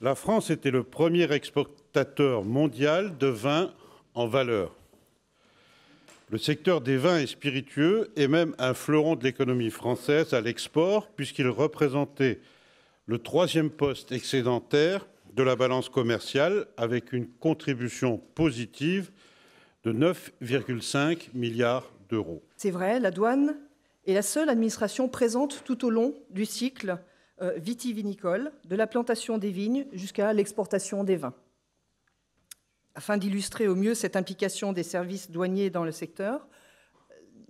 La France était le premier exportateur mondial de vin en valeur. Le secteur des vins et spiritueux est même un fleuron de l'économie française à l'export, puisqu'il représentait le 3e poste excédentaire de la balance commerciale, avec une contribution positive de 9,5 milliards d'euros. C'est vrai, la douane est la seule administration présente tout au long du cycle vitivinicole, de la plantation des vignes jusqu'à l'exportation des vins. Afin d'illustrer au mieux cette implication des services douaniers dans le secteur,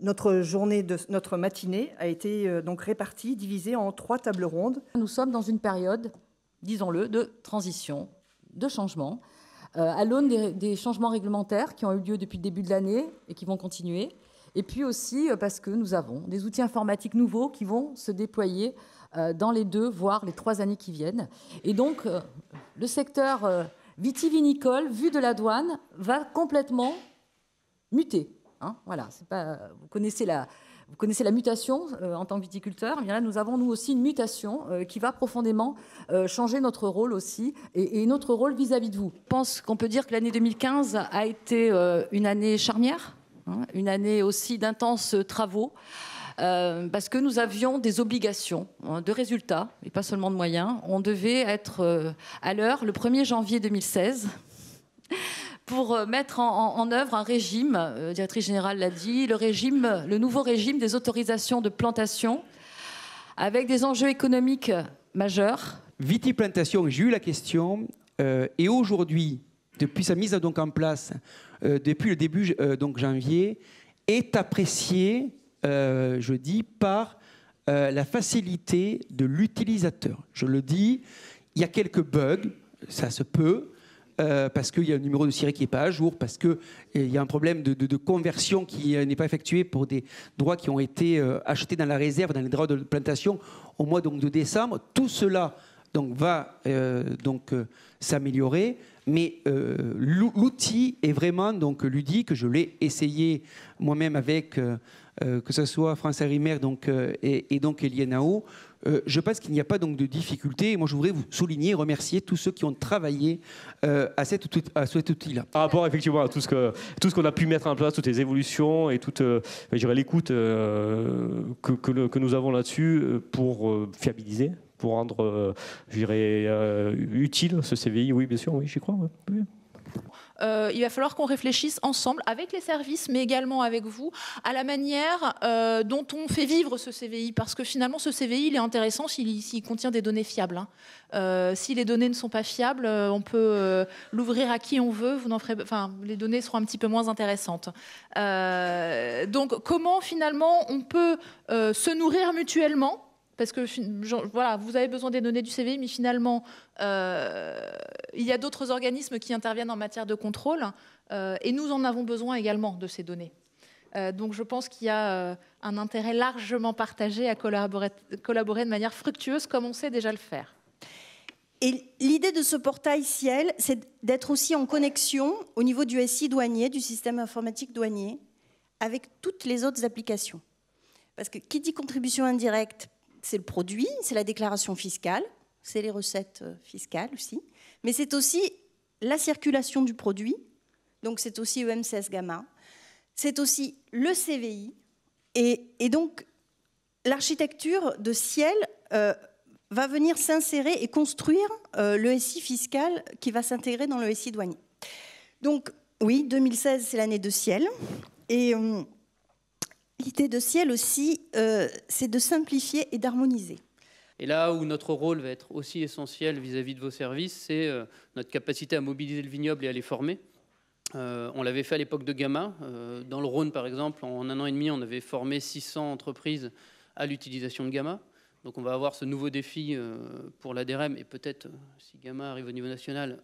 notre matinée a été donc répartie, divisée en 3 tables rondes. Nous sommes dans une période, disons-le, de transition, de changement, à l'aune des changements réglementaires qui ont eu lieu depuis le début de l'année et qui vont continuer, et puis aussi parce que nous avons des outils informatiques nouveaux qui vont se déployer dans les 2, voire les 3 années qui viennent. Et donc, le secteur vitivinicole, vu de la douane, va complètement muter. Hein, voilà, vous connaissez la mutation en tant que viticulteur. Eh bien là, nous avons, nous aussi, une mutation qui va profondément changer notre rôle aussi et notre rôle vis-à-vis de vous. Je pense qu'on peut dire que l'année 2015 a été une année charnière, hein, une année aussi d'intenses travaux, parce que nous avions des obligations de résultats, et pas seulement de moyens. On devait être à l'heure le 1er janvier 2016 pour mettre en œuvre un régime, la directrice générale l'a dit, le nouveau régime des autorisations de plantation, avec des enjeux économiques majeurs. Vitiplantation, j'ai eu la question, et aujourd'hui, depuis sa mise donc en place, depuis le début donc janvier, est appréciée, je dis, par la facilité de l'utilisateur. Je le dis, il y a quelques bugs, ça se peut, parce qu'il y a un numéro de SIRET qui n'est pas à jour, parce qu'il y a un problème de conversion qui n'est pas effectué pour des droits qui ont été achetés dans la réserve, dans les droits de plantation au mois donc, de décembre. Tout cela donc, va s'améliorer, mais l'outil est vraiment donc, ludique. Je l'ai essayé moi-même avec, que ce soit France Arimer et donc Elienao. Je pense qu'il n'y a pas donc de difficulté. Moi, je voudrais vous souligner, remercier tous ceux qui ont travaillé à cet outil-là. Par rapport effectivement à tout ce qu'on a pu mettre en place, toutes les évolutions et toute l'écoute que nous avons là-dessus pour fiabiliser, pour rendre utile ce CVI, oui, bien sûr, oui, j'y crois. Ouais. Oui. Il va falloir qu'on réfléchisse ensemble avec les services, mais également avec vous, à la manière dont on fait vivre ce CVI. Parce que finalement, ce CVI, il est intéressant s'il contient des données fiables. Hein. Si les données ne sont pas fiables, on peut l'ouvrir à qui on veut. Les données seront un petit peu moins intéressantes. Donc, comment finalement on peut se nourrir mutuellement ? Parce que voilà, vous avez besoin des données du CVI, mais finalement, il y a d'autres organismes qui interviennent en matière de contrôle, et nous en avons besoin également de ces données. Donc je pense qu'il y a un intérêt largement partagé à collaborer de manière fructueuse, comme on sait déjà le faire. Et l'idée de ce portail Ciel, c'est d'être aussi en connexion au niveau du SI douanier, du système informatique douanier, avec toutes les autres applications. Parce que qui dit contribution indirecte, c'est le produit, c'est la déclaration fiscale, c'est les recettes fiscales aussi, mais c'est aussi la circulation du produit, donc c'est aussi EM16 Gamma, c'est aussi le CVI, et donc l'architecture de Ciel va venir s'insérer et construire le SI fiscal qui va s'intégrer dans le SI douanier. Donc oui, 2016, c'est l'année de Ciel, et l'idée de Ciel aussi, c'est de simplifier et d'harmoniser. Et là où notre rôle va être aussi essentiel vis-à-vis de vos services, c'est notre capacité à mobiliser le vignoble et à les former. On l'avait fait à l'époque de Gamma. Dans le Rhône, par exemple, en 1 an et demi, on avait formé 600 entreprises à l'utilisation de Gamma. Donc on va avoir ce nouveau défi pour la DREM et peut-être, si Gamma arrive au niveau national,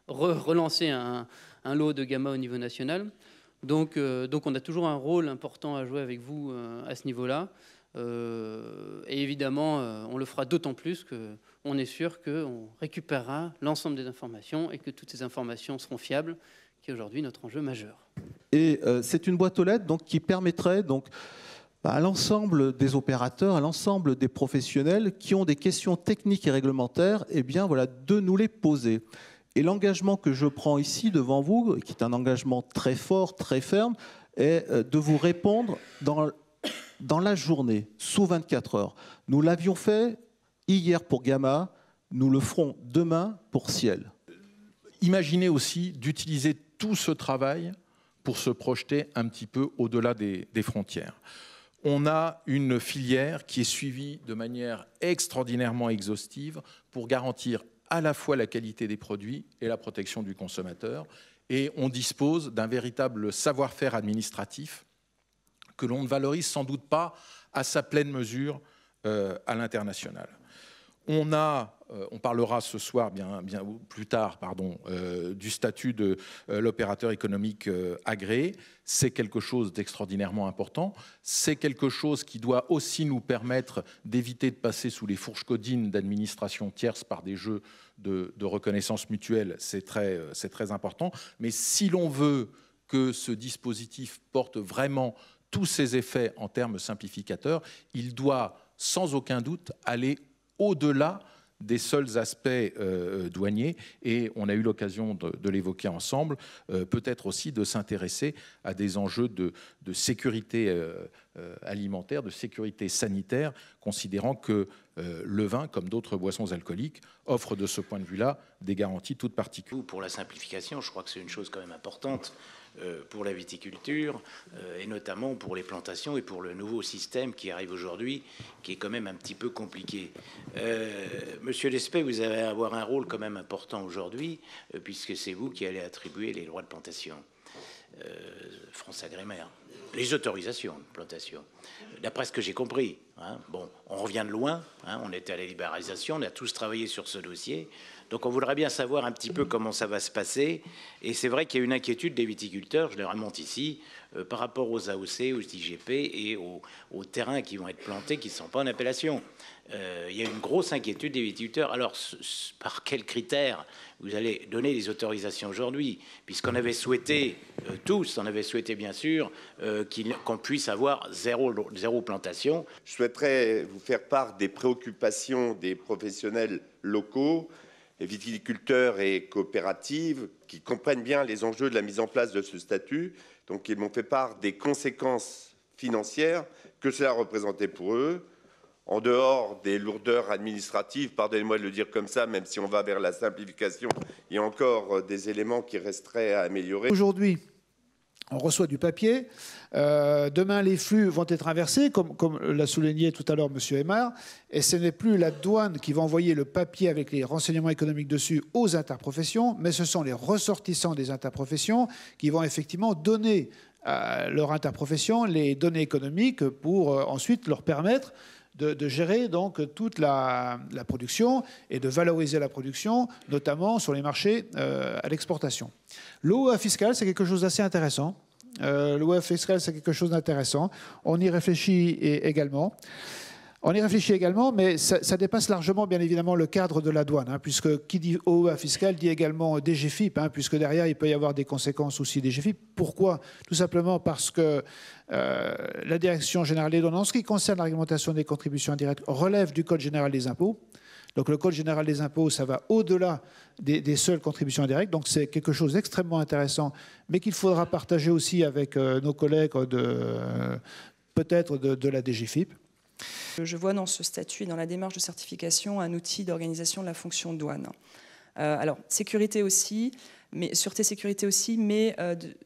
relancer un lot de Gamma au niveau national. Donc on a toujours un rôle important à jouer avec vous à ce niveau-là. Et évidemment, on le fera d'autant plus qu'on est sûr qu'on récupérera l'ensemble des informations et que toutes ces informations seront fiables, qui est aujourd'hui notre enjeu majeur. Et c'est une boîte aux lettres donc, qui permettrait donc, à l'ensemble des opérateurs, à l'ensemble des professionnels qui ont des questions techniques et réglementaires, eh bien, voilà, de nous les poser. Et l'engagement que je prends ici devant vous, qui est un engagement très fort, très ferme, est de vous répondre dans la journée, sous 24 heures. Nous l'avions fait hier pour Gamma, nous le ferons demain pour Ciel. Imaginez aussi d'utiliser tout ce travail pour se projeter un petit peu au-delà des frontières. On a une filière qui est suivie de manière extraordinairement exhaustive pour garantir à la fois la qualité des produits et la protection du consommateur. Et on dispose d'un véritable savoir-faire administratif que l'on ne valorise sans doute pas à sa pleine mesure à l'international. On parlera ce soir, bien plus tard, du statut de l'opérateur économique agréé. C'est quelque chose d'extraordinairement important. C'est quelque chose qui doit aussi nous permettre d'éviter de passer sous les fourches codines d'administration tierce par des jeux de reconnaissance mutuelle. C'est très important. Mais si l'on veut que ce dispositif porte vraiment tous ses effets en termes simplificateurs, il doit sans aucun doute aller au-delà des seuls aspects douaniers, et on a eu l'occasion de l'évoquer ensemble, peut-être aussi de s'intéresser à des enjeux de sécurité alimentaire, de sécurité sanitaire, considérant que le vin, comme d'autres boissons alcooliques, offre de ce point de vue-là des garanties toutes particulières. Pour la simplification, je crois que c'est une chose quand même importante pour la viticulture et notamment pour les plantations et pour le nouveau système qui arrive aujourd'hui, qui est quand même un petit peu compliqué. Monsieur Lespée, vous allez avoir un rôle quand même important aujourd'hui, puisque c'est vous qui allez attribuer les droits de plantation. France Agrimaire, les autorisations de plantation, d'après ce que j'ai compris. Bon, on revient de loin, on était à la libéralisation, on a tous travaillé sur ce dossier. Donc on voudrait bien savoir un petit peu comment ça va se passer. Et c'est vrai qu'il y a une inquiétude des viticulteurs, je les remonte ici, par rapport aux AOC, aux IGP et aux terrains qui vont être plantés qui ne sont pas en appellation. Il y a une grosse inquiétude des viticulteurs. Alors, par quels critères vous allez donner les autorisations aujourd'hui? Puisqu'on avait souhaité, tous, on avait souhaité bien sûr qu'on puisse avoir zéro plantation. Je souhaiterais vous faire part des préoccupations des professionnels locaux, les viticulteurs et coopératives, qui comprennent bien les enjeux de la mise en place de ce statut. Donc, ils m'ont fait part des conséquences financières que cela représentait pour eux, en dehors des lourdeurs administratives, pardonnez-moi de le dire comme ça, même si on va vers la simplification, il y a encore des éléments qui resteraient à améliorer. Aujourd'hui, on reçoit du papier. Demain, les flux vont être inversés, comme l'a souligné tout à l'heure M. Aymar, et ce n'est plus la douane qui va envoyer le papier avec les renseignements économiques dessus aux interprofessions, mais ce sont les ressortissants des interprofessions qui vont effectivement donner à leur interprofession les données économiques pour ensuite leur permettre de gérer donc toute la production et de valoriser la production, notamment sur les marchés à l'exportation. L'OEA fiscale, c'est quelque chose d'assez intéressant. L'OEA fiscale, c'est quelque chose d'intéressant. On y réfléchit également. Mais ça dépasse largement, bien évidemment, le cadre de la douane, puisque qui dit OEA fiscal dit également DGFiP, puisque derrière, il peut y avoir des conséquences aussi DGFiP. Pourquoi? Tout simplement parce que la Direction générale des douanes, en ce qui concerne la réglementation des contributions indirectes, relève du Code général des impôts. Donc le Code général des impôts, ça va au-delà des seules contributions indirectes. Donc c'est quelque chose d'extrêmement intéressant, mais qu'il faudra partager aussi avec nos collègues peut-être de la DGFiP. Je vois dans ce statut et dans la démarche de certification un outil d'organisation de la fonction douane. Alors, sécurité aussi, mais sûreté sécurité aussi, mais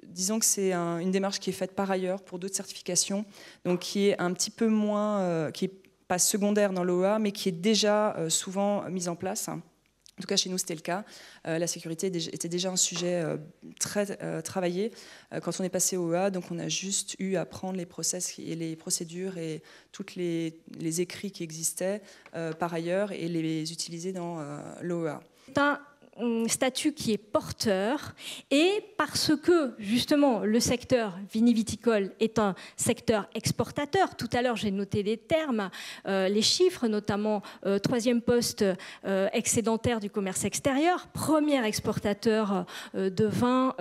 disons que c'est une démarche qui est faite par ailleurs pour d'autres certifications, donc qui est un petit peu moins, qui n'est pas secondaire dans l'OEA, mais qui est déjà souvent mise en place. En tout cas, chez nous, c'était le cas. La sécurité était déjà un sujet très travaillé quand on est passé au OEA. Donc, on a juste eu à prendre les process et les procédures et tous les écrits qui existaient par ailleurs et les utiliser dans l'OEA. C'est un statut qui est porteur et parce que justement le secteur viniviticole est un secteur exportateur. Tout à l'heure j'ai noté les termes, les chiffres, notamment troisième poste excédentaire du commerce extérieur, premier exportateur de vin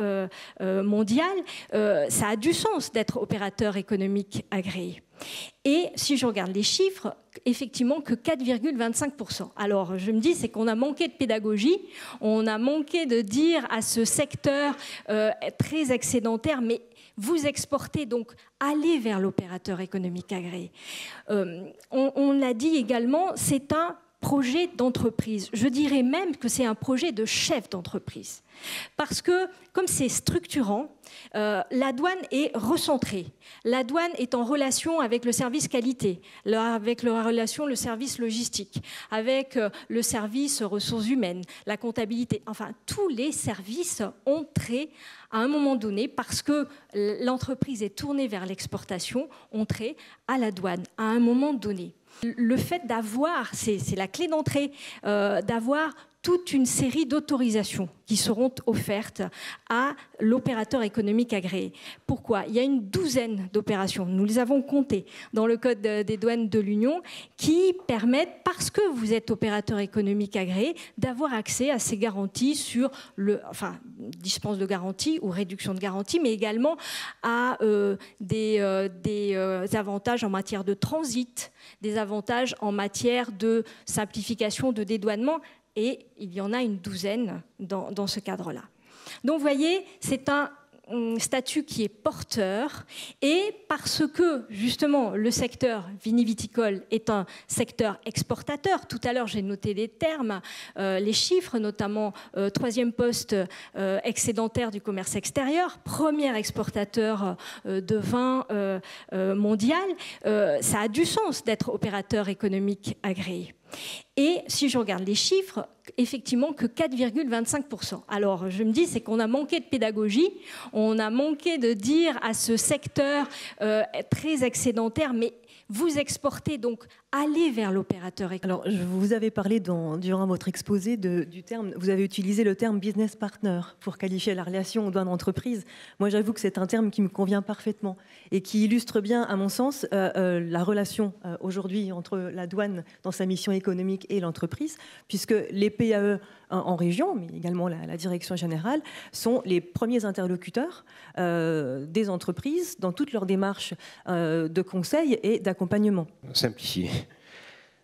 mondial. Ça a du sens d'être opérateur économique agréé. Et si je regarde les chiffres, effectivement que 4,25%. Alors je me dis, c'est qu'on a manqué de pédagogie, on a manqué de dire à ce secteur très excédentaire, mais vous exportez, donc allez vers l'opérateur économique agréé. On l'a dit également, c'est un projet d'entreprise. Je dirais même que c'est un projet de chef d'entreprise. Parce que, comme c'est structurant, la douane est recentrée. La douane est en relation avec le service qualité, avec la relation le service logistique, avec le service ressources humaines, la comptabilité. Enfin, tous les services ont trait à un moment donné, parce que l'entreprise est tournée vers l'exportation, ont trait à la douane à un moment donné. Le fait d'avoir, c'est la clé d'entrée, d'avoir toute une série d'autorisations qui seront offertes à l'opérateur économique agréé. Pourquoi ? Il y a une douzaine d'opérations, nous les avons comptées dans le Code des douanes de l'Union, qui permettent, parce que vous êtes opérateur économique agréé, d'avoir accès à ces garanties sur dispense de garantie ou réduction de garantie, mais également à des avantages en matière de transit, des avantages en matière de simplification, de dédouanement. Et il y en a une douzaine dans ce cadre-là. Donc, vous voyez, c'est un statut qui est porteur, et parce que, justement, le secteur viniviticole est un secteur exportateur, tout à l'heure j'ai noté les termes, les chiffres, notamment troisième poste excédentaire du commerce extérieur, premier exportateur de vin mondial, ça a du sens d'être opérateur économique agréé. Et si je regarde les chiffres, effectivement que 4,25%. Alors je me dis, c'est qu'on a manqué de pédagogie, on a manqué de dire à ce secteur très excédentaire, mais vous exportez, donc allez vers l'opérateur. Alors, vous avez parlé durant votre exposé du terme, vous avez utilisé le terme business partner pour qualifier la relation douane-entreprise. Moi, j'avoue que c'est un terme qui me convient parfaitement et qui illustre bien, à mon sens, la relation aujourd'hui entre la douane dans sa mission économique et l'entreprise, puisque les PAE en région, mais également la direction générale, sont les premiers interlocuteurs des entreprises dans toutes leurs démarches de conseil et d'accompagnement.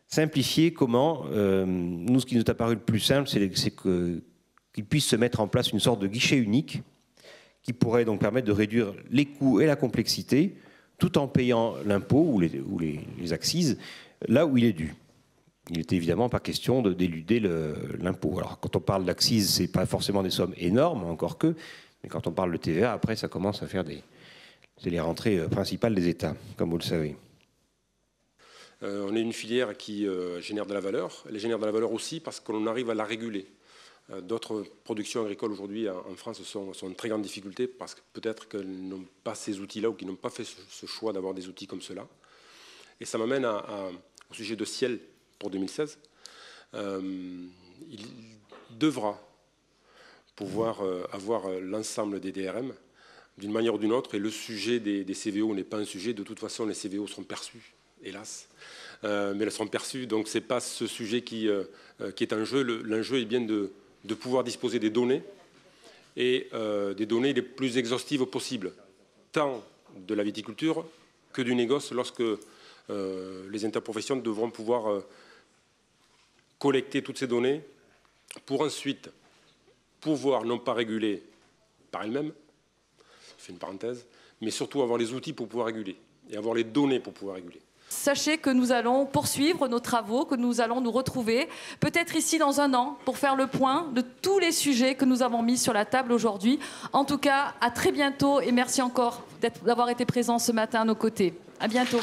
Simplifier comment nous, ce qui nous a paru le plus simple, c'est qu'il puisse se mettre en place une sorte de guichet unique qui pourrait donc permettre de réduire les coûts et la complexité tout en payant l'impôt ou les accises là où il est dû. Il n'était évidemment pas question d'éluder l'impôt. Alors quand on parle d'accises, ce n'est pas forcément des sommes énormes, encore que, mais quand on parle de TVA, après ça commence à faire c'est les rentrées principales des États, comme vous le savez. On est une filière qui génère de la valeur. Elle génère de la valeur aussi parce qu'on arrive à la réguler. D'autres productions agricoles aujourd'hui en France sont en très grande difficulté parce que peut-être qu'elles n'ont pas ces outils-là ou qu'ils n'ont pas fait ce choix d'avoir des outils comme cela. Et ça m'amène au sujet de Ciel pour 2016. Il devra pouvoir avoir l'ensemble des DRM d'une manière ou d'une autre. Et le sujet des CVO n'est pas un sujet. De toute façon, les CVO seront perçus, hélas. Mais elles seront perçues. Donc ce n'est pas ce sujet qui est en jeu. L'enjeu est bien de pouvoir disposer des données et des données les plus exhaustives possibles, tant de la viticulture que du négoce, lorsque les interprofessions devront pouvoir collecter toutes ces données pour ensuite pouvoir non pas réguler par elles-mêmes, je fais une parenthèse, mais surtout avoir les outils pour pouvoir réguler et avoir les données pour pouvoir réguler. Sachez que nous allons poursuivre nos travaux, que nous allons nous retrouver, peut-être ici dans un an, pour faire le point de tous les sujets que nous avons mis sur la table aujourd'hui. En tout cas, à très bientôt et merci encore d'avoir été présents ce matin à nos côtés. À bientôt.